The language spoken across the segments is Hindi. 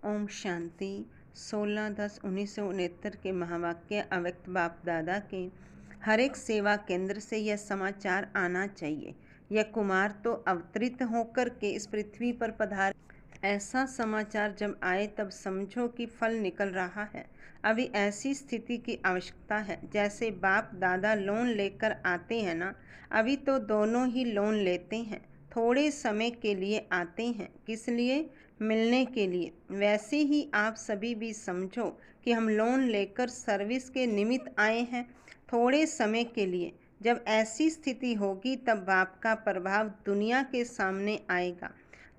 ओम शांति। 16/10/1969 के महावाक्य अव्यक्त बाप दादा के हर एक सेवा केंद्र से यह समाचार आना चाहिए। यह कुमार तो अवतरित होकर के इस पृथ्वी पर पधार। ऐसा समाचार जब आए तब समझो कि फल निकल रहा है। अभी ऐसी स्थिति की आवश्यकता है जैसे बाप दादा लोन लेकर आते हैं ना, अभी तो दोनों ही लोन लेते हैं। थोड़े समय के लिए आते हैं, किस लिए? मिलने के लिए। वैसे ही आप सभी भी समझो कि हम लोन लेकर सर्विस के निमित्त आए हैं, थोड़े समय के लिए। जब ऐसी स्थिति होगी तब बाप का प्रभाव दुनिया के सामने आएगा।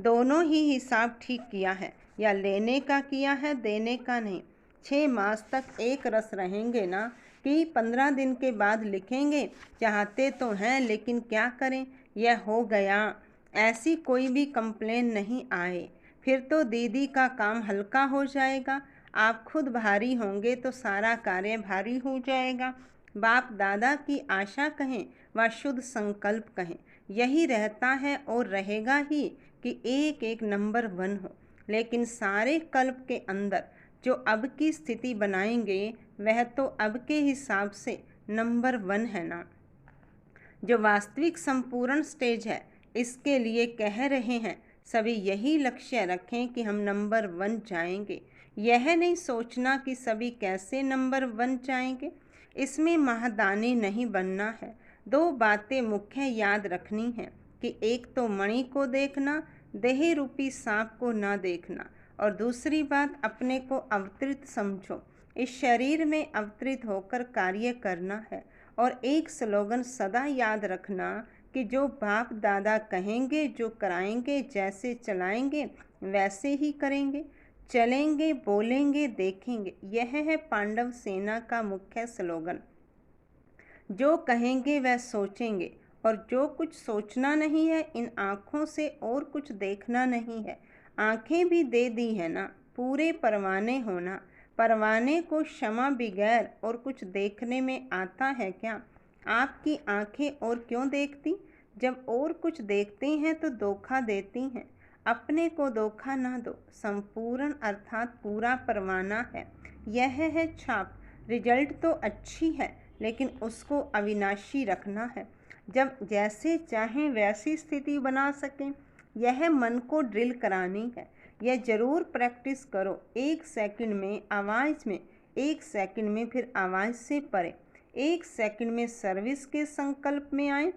दोनों ही हिसाब ठीक किया है, या लेने का किया है, देने का नहीं। 6 मास तक एक रस रहेंगे ना, कि 15 दिन के बाद लिखेंगे? चाहते तो हैं, लेकिन क्या करें, यह हो गया। ऐसी कोई भी कंप्लेन नहीं आए, फिर तो दीदी का काम हल्का हो जाएगा। आप खुद भारी होंगे तो सारा कार्य भारी हो जाएगा। बाप दादा की आशा कहें व शुद्ध संकल्प कहें, यही रहता है और रहेगा ही कि एक एक नंबर 1 हो। लेकिन सारे कल्प के अंदर जो अब की स्थिति बनाएंगे वह तो अब के हिसाब से नंबर 1 है ना। जो वास्तविक संपूर्ण स्टेज है, इसके लिए कह रहे हैं सभी यही लक्ष्य रखें कि हम नंबर 1 जाएंगे। यह नहीं सोचना कि सभी कैसे नंबर 1 जाएंगे। इसमें महादानी नहीं बनना है। 2 बातें मुख्य याद रखनी है कि एक तो मणि को देखना, देह रूपी सांप को ना देखना, और दूसरी बात अपने को अवतरित समझो। इस शरीर में अवतरित होकर कार्य करना है। और एक स्लोगन सदा याद रखना कि जो बाप दादा कहेंगे, जो कराएंगे, जैसे चलाएंगे वैसे ही करेंगे, चलेंगे, बोलेंगे, देखेंगे। यह है पांडव सेना का मुख्य स्लोगन। जो कहेंगे वह सोचेंगे, और जो कुछ सोचना नहीं है, इन आँखों से और कुछ देखना नहीं है। आँखें भी दे दी है ना, पूरे परवाने होना। परवाने को क्षमा बगैर और कुछ देखने में आता है क्या? आपकी आँखें और क्यों देखती? जब और कुछ देखते हैं तो धोखा देती हैं। अपने को धोखा ना दो। संपूर्ण अर्थात पूरा परवाना है। यह है छाप। रिजल्ट तो अच्छी है, लेकिन उसको अविनाशी रखना है। जब जैसे चाहें वैसी स्थिति बना सकें, यह मन को ड्रिल करानी है। यह जरूर प्रैक्टिस करो। 1 सेकंड में आवाज़ में, 1 सेकंड में फिर आवाज़ से परे, 1 सेकंड में सर्विस के संकल्प में आए,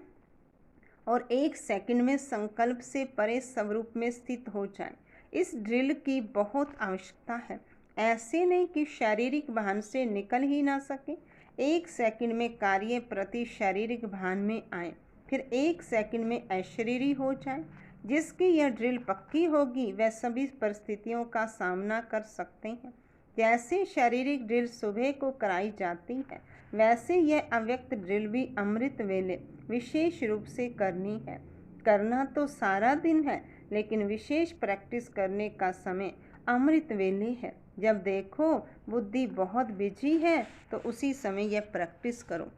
और 1 सेकंड में संकल्प से परे स्वरूप में स्थित हो जाए। इस ड्रिल की बहुत आवश्यकता है। ऐसे नहीं कि शारीरिक भान से निकल ही ना सके। 1 सेकंड में कार्य प्रति शारीरिक भान में आए, फिर 1 सेकंड में अशरीरी हो जाए। जिसकी यह ड्रिल पक्की होगी वह सभी परिस्थितियों का सामना कर सकते हैं। जैसे शारीरिक ड्रिल सुबह को कराई जाती है, वैसे यह अव्यक्त ड्रिल भी अमृत वेले विशेष रूप से करनी है। करना तो सारा दिन है, लेकिन विशेष प्रैक्टिस करने का समय अमृत वेले है। जब देखो बुद्धि बहुत बिजी है तो उसी समय यह प्रैक्टिस करो।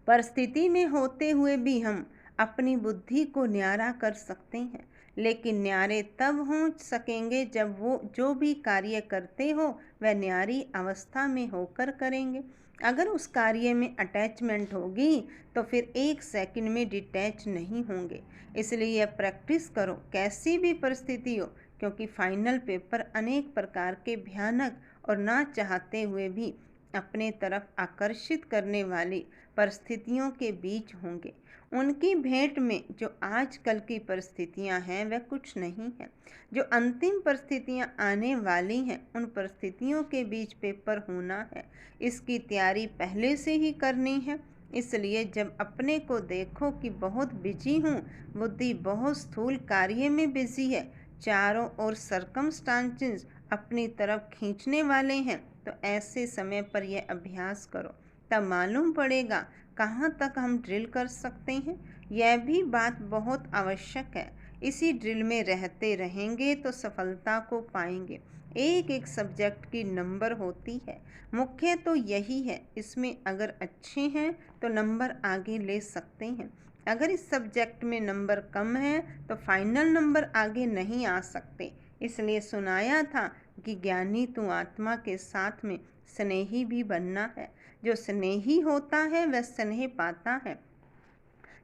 परिस्थिति में होते हुए भी हम अपनी बुद्धि को न्यारा कर सकते हैं, लेकिन न्यारे तब हो सकेंगे जब वो जो भी कार्य करते हो वह न्यारी अवस्था में होकर करेंगे। अगर उस कार्य में अटैचमेंट होगी तो फिर 1 सेकंड में डिटैच नहीं होंगे। इसलिए यह प्रैक्टिस करो कैसी भी परिस्थिति हो, क्योंकि फाइनल पेपर अनेक प्रकार के भयानक और ना चाहते हुए भी अपने तरफ आकर्षित करने वाली परिस्थितियों के बीच होंगे। उनकी भेंट में जो आजकल की परिस्थितियां हैं वह कुछ नहीं है। जो अंतिम परिस्थितियां आने वाली हैं, उन परिस्थितियों के बीच पेपर होना है। इसकी तैयारी पहले से ही करनी है। इसलिए जब अपने को देखो कि बहुत बिजी हूँ, बुद्धि बहुत स्थूल कार्य में बिजी है, चारों ओर सर्कमस्टांसेस अपनी तरफ खींचने वाले हैं, तो ऐसे समय पर यह अभ्यास करो। तब मालूम पड़ेगा कहाँ तक हम ड्रिल कर सकते हैं। यह भी बात बहुत आवश्यक है। इसी ड्रिल में रहते रहेंगे तो सफलता को पाएंगे। एक एक सब्जेक्ट की नंबर होती है। मुख्य तो यही है। इसमें अगर अच्छे हैं तो नंबर आगे ले सकते हैं। अगर इस सब्जेक्ट में नंबर कम है तो फाइनल नंबर आगे नहीं आ सकते। इसलिए सुनाया था कि ज्ञानी तू आत्मा के साथ में स्नेही भी बनना है। जो स्नेही होता है वह स्नेह पाता है।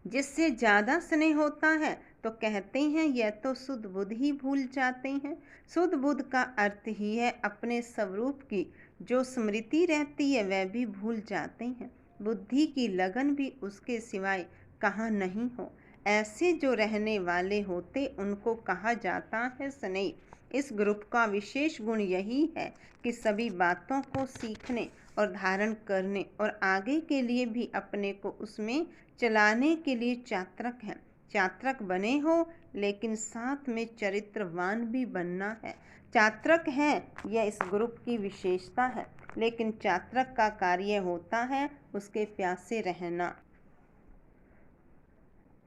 जिससे ज़्यादा स्नेह होता है तो कहते हैं यह तो शुद्ध बुद्ध ही भूल जाते हैं। शुद्ध बुद्ध का अर्थ ही है अपने स्वरूप की जो स्मृति रहती है वह भी भूल जाते हैं। बुद्धि की लगन भी उसके सिवाय कहाँ नहीं हो। ऐसे जो रहने वाले होते उनको कहा जाता है स्नेह। इस ग्रुप का विशेष गुण यही है कि सभी बातों को सीखने और धारण करने और आगे के लिए भी अपने को उसमें चलाने के लिए चात्रक हैं। चात्रक बने हो लेकिन साथ में चरित्रवान भी बनना है। चात्रक है यह इस ग्रुप की विशेषता है, लेकिन चात्रक का कार्य होता है उसके प्यासे रहना।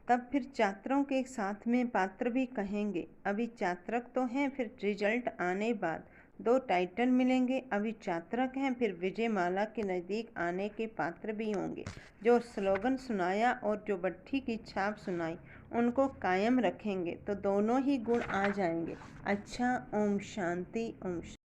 तब फिर छात्रों के साथ में पात्र भी कहेंगे। अभी छात्रक तो हैं, फिर रिजल्ट आने बाद 2 टाइटल मिलेंगे। अभी छात्रक हैं, फिर विजयमाला के नज़दीक आने के पात्र भी होंगे। जो स्लोगन सुनाया और जो बट्ठी की छाप सुनाई उनको कायम रखेंगे तो दोनों ही गुण आ जाएंगे। अच्छा, ओम शांति, ओम शांति।